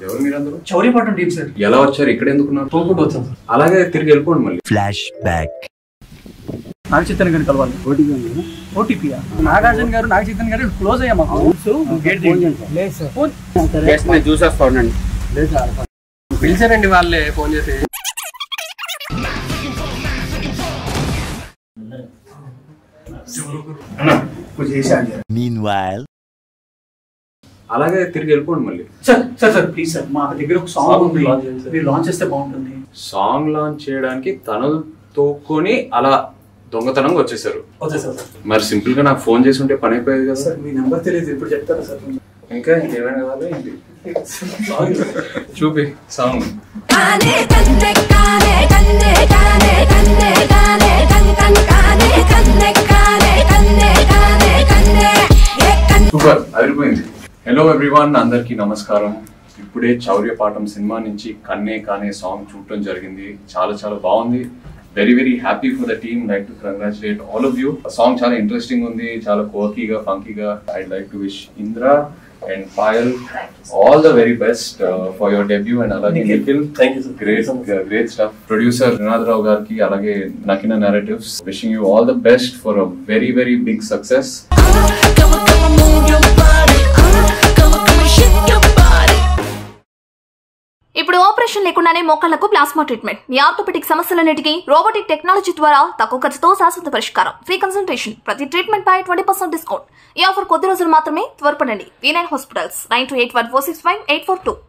ఎవరు మీరందరూ? చౌర్యపట్నం team sir. ఎలా వచ్చారు? ఇక్కడ ఎందుకున్నారు? తోపుకుంటూ వచ్చాం సార్. అలాగే తిరిగి వెళ్ళిపోండి మళ్ళీ. Flash back. నాగ చైతన్య గారిని కలవాలి. ఓటీపీ నాగార్జున గారు నాగ చైతన్య గారు క్లోజ్ అయ్యా మాకు. చూసేస్తా ఉండండి. పిలిచారండి వాళ్ళే ఫోన్ చేసి. Meanwhile, అలాగే తిరిగి వెళ్ళిపోండి మళ్ళీ. Sir sir sir please sir, మా దగ్గర ఒక సాంగ్ ఉంది, మీరు లాంచ్ చేస్తే బాగుంటుంది. సాంగ్ లాంచ్ చేయడానికి తనలు తోక్కొని అలా దొంగతనంగా వచ్చేసారు. మరి సింపుల్ గా నాకు ఫోన్ చేసి ఉంటే పని అయిపోయేది కదా సార్. మీ నెంబర్ తెలియదు, ఇప్పుడు చెప్తారా సార్? ఇంకా ఇంకేమైనా కావాలి ఏంటి? చూపి సాంగ్. సూపర్, అదిరిపోయింది. హలో ఎవ్రీవన్, అందరికీ నమస్కారం. ఇప్పుడే చౌర్యపాఠం సినిమా నుంచి కన్నే కానే సాంగ్ చూడటం జరిగింది. చాలా చాలా బాగుంది. Very very happy for the team. Like to congratulate all of you. Song చాలా ఇంట్రెస్టింగ్ ఉంది, చాలా కోకీగా ఫంకీగా. I'd like to wish Indra and Payal all the very best for your debut, and alage Nikhil, thank you sir. Great stuff. Producer Rinad Rao garki, alage Nakina Narratives, wishing you all the best for a very very big success. ఇప్పుడు operation లేకుండానే మోకాళ్లకు plasma treatment. మీ orthopaedic సమస్యలన్నిటికీ robotic technology ద్వారా తక్కువ ఖర్చుతో శాశ్వత పరిష్కారం. Free consultation, ప్రతి treatment పై 20% discount. ఈ ఆఫర్ కొద్ది రోజులు మాత్రమే. త్వరపడండి. V9 hospitals 9281465842.